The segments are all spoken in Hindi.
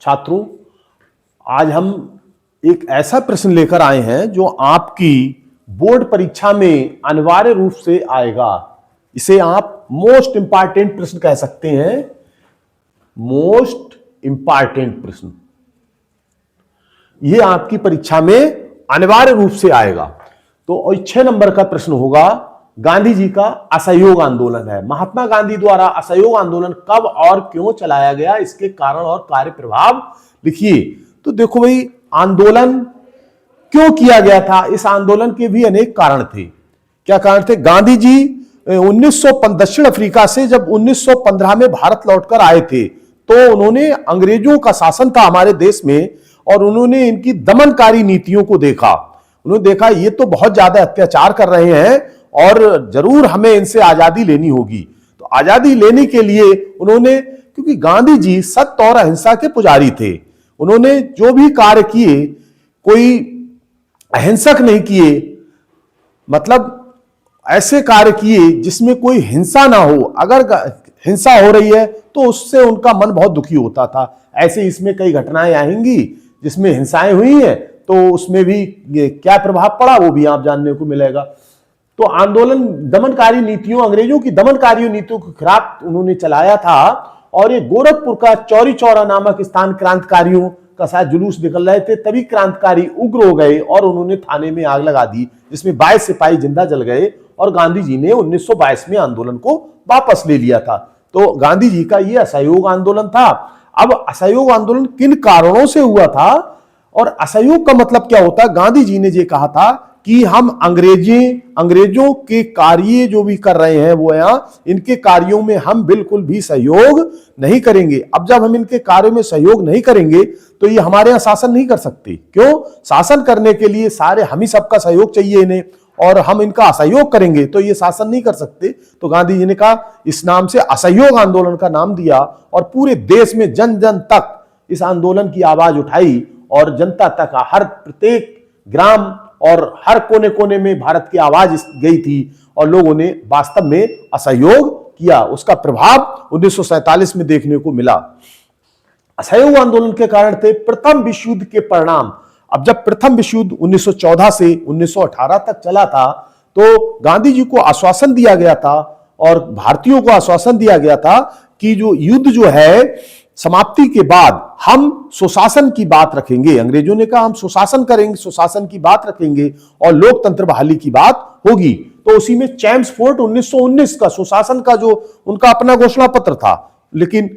छात्रों, आज हम एक ऐसा प्रश्न लेकर आए हैं जो आपकी बोर्ड परीक्षा में अनिवार्य रूप से आएगा। इसे आप मोस्ट इंपॉर्टेंट प्रश्न कह सकते हैं। मोस्ट इंपॉर्टेंट प्रश्न यह आपकी परीक्षा में अनिवार्य रूप से आएगा। तो 6 नंबर का प्रश्न होगा, गांधी जी का असहयोग आंदोलन है। महात्मा गांधी द्वारा असहयोग आंदोलन कब और क्यों चलाया गया, इसके कारण और कार्य प्रभाव लिखिए। तो देखो भाई, आंदोलन क्यों किया गया था, इस आंदोलन के भी अनेक कारण थे। क्या कारण थे? गांधी जी 1915 दक्षिण अफ्रीका से जब 1915 में भारत लौटकर आए थे तो उन्होंने अंग्रेजों का शासन था हमारे देश में और उन्होंने इनकी दमनकारी नीतियों को देखा। उन्होंने देखा ये तो बहुत ज्यादा अत्याचार कर रहे हैं और जरूर हमें इनसे आजादी लेनी होगी। तो आजादी लेने के लिए उन्होंने, क्योंकि गांधी जी सत्य और अहिंसा के पुजारी थे, उन्होंने जो भी कार्य किए कोई अहिंसक नहीं किए, मतलब ऐसे कार्य किए जिसमें कोई हिंसा ना हो। अगर हिंसा हो रही है तो उससे उनका मन बहुत दुखी होता था। ऐसे इसमें कई घटनाएं आएंगी जिसमें हिंसाएं हुई हैं, तो उसमें भी क्या प्रभाव पड़ा वो भी आप जानने को मिलेगा। तो आंदोलन दमनकारी नीतियों, अंग्रेजों की दमनकारी नीतियों के खिलाफ उन्होंने चलाया था। और ये गोरखपुर का चौरी चौरा नामक स्थान क्रांतिकारियों का शायद जुलूस निकल रहे थे, तभी क्रांतिकारी उग्र हो गए और उन्होंने थाने में आग लगा दी, जिसमें 22 सिपाही जिंदा जल गए और गांधी जी ने 1922 में आंदोलन को वापस ले लिया था। तो गांधी जी का यह असहयोग आंदोलन था। अब असहयोग आंदोलन किन कारणों से हुआ था और असहयोग का मतलब क्या होता है? गांधी जी ने ये कहा था कि हम अंग्रेजों के कार्य जो भी कर रहे हैं वो यहां, इनके कार्यों में हम बिल्कुल भी सहयोग नहीं करेंगे। अब जब हम इनके कार्यों में सहयोग नहीं करेंगे तो ये हमारे यहां शासन नहीं कर सकते। क्यों? शासन करने के लिए सारे हम ही सबका सहयोग चाहिए इन्हें, और हम इनका असहयोग करेंगे तो ये शासन नहीं कर सकते। तो गांधी जी ने कहा, इस नाम से असहयोग आंदोलन का नाम दिया और पूरे देश में जन जन तक इस आंदोलन की आवाज उठाई और जनता तक, हर प्रत्येक ग्राम और हर कोने कोने में भारत की आवाज गई थी और लोगों ने वास्तव में असहयोग किया। उसका प्रभाव 1947 में देखने को मिला। असहयोग आंदोलन के कारण थे प्रथम विश्व युद्ध के परिणाम। अब जब प्रथम विश्व युद्ध 1914 से 1918 तक चला था तो गांधी जी को आश्वासन दिया गया था और भारतीयों को आश्वासन दिया गया था कि जो युद्ध जो है समाप्ति के बाद हम सुशासन की बात रखेंगे। अंग्रेजों ने कहा हम सुशासन करेंगे, सुशासन की बात रखेंगे और लोकतंत्र बहाली की बात होगी। तो उसी में चैम्सफोर्ड 1919 का सुशासन का जो उनका अपना घोषणा पत्र था, लेकिन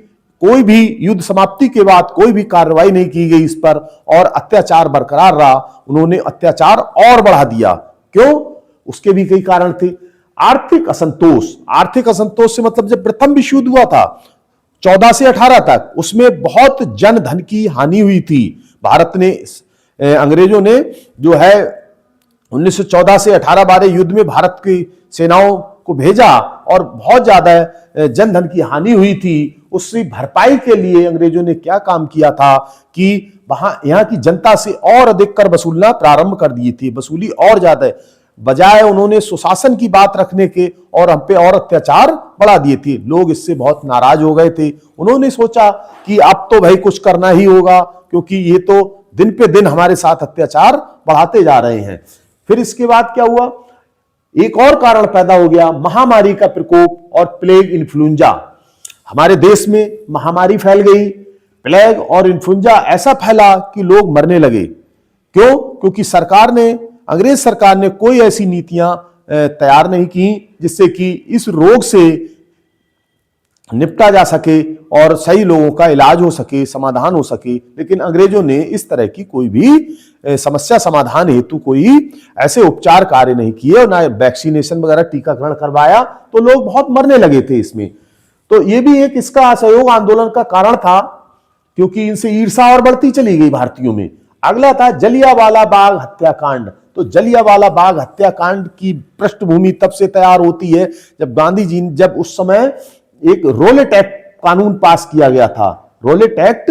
कोई भी युद्ध समाप्ति के बाद कोई भी कार्रवाई नहीं की गई इस पर और अत्याचार बरकरार रहा। उन्होंने अत्याचार और बढ़ा दिया। क्यों? उसके भी कई कारण थे। आर्थिक असंतोष, आर्थिक असंतोष से मतलब जब प्रथम विश्व युद्ध हुआ था 14 से 18 तक, उसमें बहुत जन धन की हानि हुई थी। भारत ने, अंग्रेजों ने जो है 1914 से 18 बारे युद्ध में भारत की सेनाओं को भेजा और बहुत ज्यादा जन धन की हानि हुई थी। उसकी भरपाई के लिए अंग्रेजों ने क्या काम किया था कि वहां यहाँ की जनता से और अधिक कर वसूलना प्रारंभ कर दिए थे, वसूली और ज्यादा, बजाय उन्होंने सुशासन की बात रखने के और हम पे और अत्याचार बढ़ा दिए थे। लोग इससे बहुत नाराज हो गए थे। उन्होंने सोचा कि अब तो भाई कुछ करना ही होगा, क्योंकि ये तो दिन पे दिन हमारे साथ अत्याचार बढ़ाते जा रहे हैं। फिर इसके बाद क्या हुआ? एक और कारण पैदा हो गया, महामारी का प्रकोप और प्लेग इन्फ्लुएंजा। हमारे देश में महामारी फैल गई, प्लेग और इन्फ्लुएंजा ऐसा फैला कि लोग मरने लगे। क्यों? क्योंकि सरकार ने, अंग्रेज सरकार ने कोई ऐसी नीतियां तैयार नहीं की जिससे कि इस रोग से निपटा जा सके और सही लोगों का इलाज हो सके, समाधान हो सके। लेकिन अंग्रेजों ने इस तरह की कोई भी समस्या समाधान हेतु कोई ऐसे उपचार कार्य नहीं किए और ना वैक्सीनेशन वगैरह टीकाकरण करवाया, तो लोग बहुत मरने लगे थे इसमें। तो ये भी एक इसका असहयोग आंदोलन का कारण था, क्योंकि इनसे ईर्षा और बढ़ती चली गई भारतीयों में। अगला था जलियांवाला बाग हत्याकांड। तो जलियांवाला बाग हत्याकांड की पृष्ठभूमि तब से तैयार होती है जब गांधी जी, जब उस समय एक रोलेट एक्ट कानून पास किया गया था। रोलेट एक्ट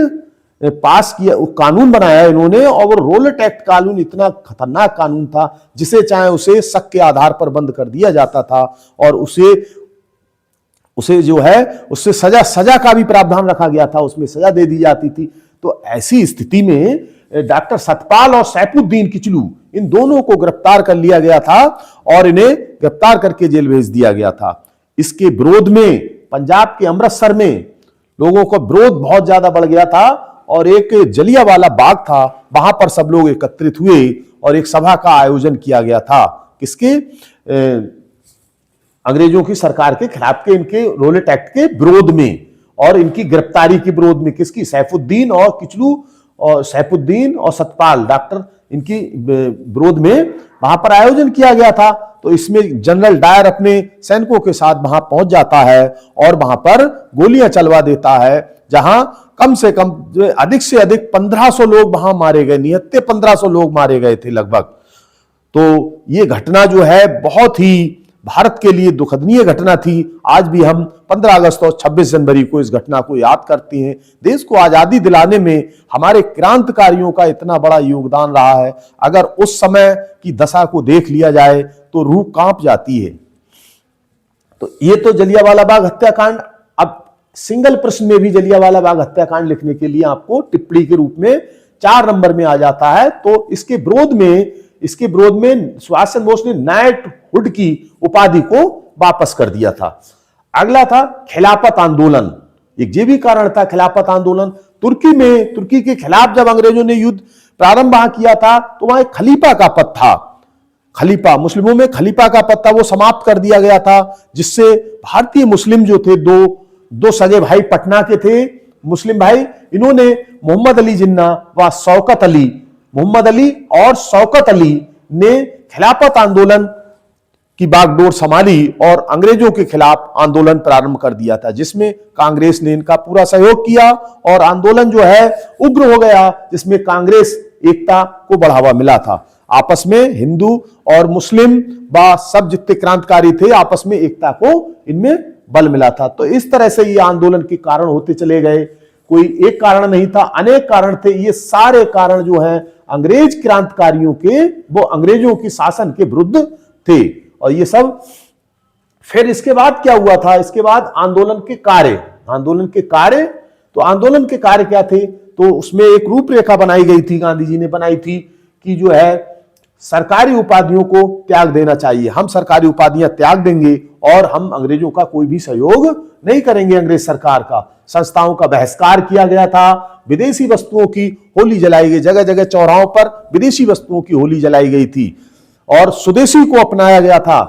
पास किया, कानून बनाया इन्होंने, और वो रोलेट एक्ट कानून इतना खतरनाक कानून था जिसे चाहे उसे शक के आधार पर बंद कर दिया जाता था और उसे जो है उससे सजा का भी प्रावधान रखा गया था, उसमें सजा दे दी जाती थी। तो ऐसी स्थिति में डॉक्टर सतपाल और सैफुद्दीन किचलू, इन दोनों को गिरफ्तार कर लिया गया था और इन्हें गिरफ्तार करके जेल भेज दिया गया था। इसके विरोध में पंजाब के अमृतसर में लोगों का विरोध बहुत ज्यादा बढ़ गया था और एक जलियांवाला बाग था, वहां पर सब लोग एकत्रित हुए और एक सभा का आयोजन किया गया था। किसके? अंग्रेजों की सरकार के खिलाफ के, इनके रोलेट एक्ट के विरोध में और इनकी गिरफ्तारी के विरोध में। किसकी? सैफुद्दीन और किचलू और सैफुद्दीन और सतपाल डॉक्टर, इनकी विरोध में वहां पर आयोजन किया गया था। तो इसमें जनरल डायर अपने सैनिकों के साथ वहां पहुंच जाता है और वहां पर गोलियां चलवा देता है, जहां कम से कम अधिक से अधिक 1500 लोग वहां मारे गए, निहत्ते 1500 लोग मारे गए थे लगभग। तो ये घटना जो है बहुत ही भारत के लिए दुखदनीय घटना थी। आज भी हम 15 अगस्त और 26 जनवरी को इस घटना को याद करते हैं। देश को आजादी दिलाने में हमारे क्रांतिकारियों का इतना बड़ा योगदान रहा है। अगर उस समय की दशा को देख लिया जाए तो रूह कांप जाती है। तो ये तो जलियांवाला बाग हत्याकांड। अब सिंगल प्रश्न में भी जलियांवाला बाग हत्याकांड लिखने के लिए आपको टिप्पणी के रूप में 4 नंबर में आ जाता है। तो इसके विरोध में सुभाष चंद्र बोस ने नाइटहुड की उपाधि को वापस कर दिया था। अगला था खिलाफत आंदोलन। एक ये भी कारण था खिलाफत आंदोलन। तुर्की के खिलाफ जब अंग्रेजों ने युद्ध प्रारंभ किया था तो वहां एक खलीफा का पद था। खलीफा, मुस्लिमों में खलीफा का पद था, वो समाप्त कर दिया गया था, जिससे भारतीय मुस्लिम जो थे, दो सगे भाई पटना के थे मुस्लिम भाई, इन्होंने मोहम्मद अली जिन्ना व मोहम्मद अली और शौकत अली ने खिलाफत आंदोलन की बागडोर संभाली और अंग्रेजों के खिलाफ आंदोलन प्रारंभ कर दिया था, जिसमें कांग्रेस ने इनका पूरा सहयोग किया और आंदोलन जो है उग्र हो गया, जिसमें कांग्रेस एकता को बढ़ावा मिला था। आपस में हिंदू और मुस्लिम व सब जितने क्रांतिकारी थे आपस में एकता को इनमें बल मिला था। तो इस तरह से ये आंदोलन के कारण होते चले गए। कोई एक कारण नहीं था, अनेक कारण थे। ये सारे कारण जो हैं अंग्रेज क्रांतिकारियों के, वो अंग्रेजों की शासन के विरुद्ध थे। और ये सब फिर इसके बाद क्या हुआ था? इसके बाद आंदोलन के कार्य तो आंदोलन के कार्य क्या थे? तो उसमें एक रूपरेखा बनाई गई थी, गांधी जी ने बनाई थी कि जो है सरकारी उपाधियों को त्याग देना चाहिए। हम सरकारी उपाधियां त्याग देंगे और हम अंग्रेजों का कोई भी सहयोग नहीं करेंगे। अंग्रेज सरकार का संस्थाओं का बहिष्कार किया गया था। विदेशी वस्तुओं की होली जलाई गई, जगह जगह चौराहों पर विदेशी वस्तुओं की होली जलाई गई थी और स्वदेशी को अपनाया गया था।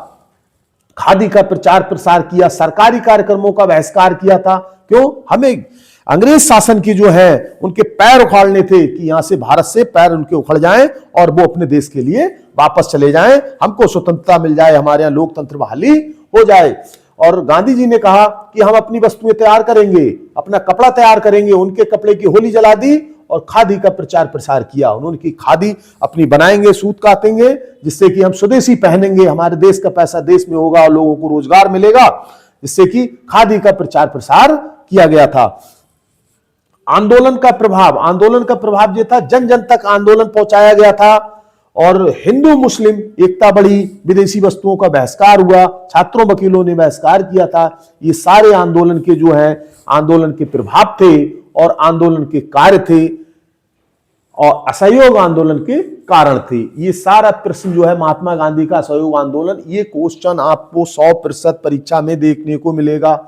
खादी का प्रचार प्रसार किया, सरकारी कार्यक्रमों का बहिष्कार किया था। क्यों? हमें अंग्रेज शासन की जो है उनके पैर उखाड़ने थे कि यहां से भारत से पैर उनके उखड़ जाएं और वो अपने देश के लिए वापस चले जाएं, हमको स्वतंत्रता मिल जाए, हमारे यहां लोकतंत्र बहाली हो जाए। और गांधी जी ने कहा कि हम अपनी वस्तुएं तैयार करेंगे, अपना कपड़ा तैयार करेंगे। उनके कपड़े की होली जला दी और खादी का प्रचार प्रसार किया। उन्होंने की खादी अपनी बनाएंगे, सूत काटेंगे, जिससे कि हम स्वदेशी पहनेंगे, हमारे देश का पैसा देश में होगा और लोगों को रोजगार मिलेगा, जिससे कि खादी का प्रचार प्रसार किया गया था। आंदोलन का प्रभाव ये था, जन जन तक आंदोलन पहुंचाया गया था और हिंदू मुस्लिम एकता बढ़ी, विदेशी वस्तुओं का बहिष्कार हुआ, छात्रों वकीलों ने बहिष्कार किया था। ये सारे आंदोलन के जो है आंदोलन के प्रभाव थे और आंदोलन के कार्य थे और असहयोग आंदोलन के कारण थे। ये सारा प्रश्न जो है महात्मा गांधी का असहयोग आंदोलन, ये क्वेश्चन आपको 100% परीक्षा में देखने को मिलेगा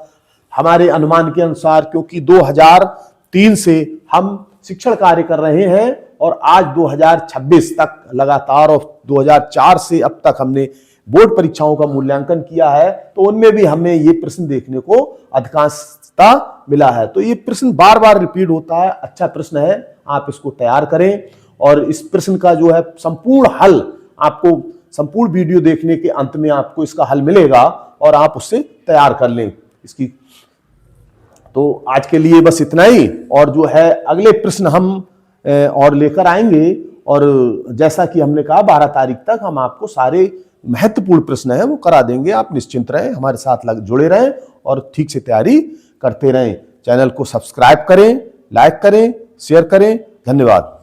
हमारे अनुमान के अनुसार, क्योंकि 2003 से हम शिक्षण कार्य कर रहे हैं और आज 2026 तक लगातार, और 2004 से अब तक हमने बोर्ड परीक्षाओं का मूल्यांकन किया है, तो उनमें भी हमें ये प्रश्न देखने को अधिकांशता मिला है। तो ये प्रश्न बार बार रिपीट होता है। अच्छा प्रश्न है, आप इसको तैयार करें और इस प्रश्न का जो है संपूर्ण हल आपको, संपूर्ण वीडियो देखने के अंत में आपको इसका हल मिलेगा और आप उससे तैयार कर लें इसकी। तो आज के लिए बस इतना ही, और जो है अगले प्रश्न हम और लेकर आएंगे, और जैसा कि हमने कहा 12 तारीख तक हम आपको सारे महत्वपूर्ण प्रश्न हैं वो करा देंगे। आप निश्चिंत रहें, हमारे साथ जुड़े रहें और ठीक से तैयारी करते रहें। चैनल को सब्सक्राइब करें, लाइक करें, शेयर करें। धन्यवाद।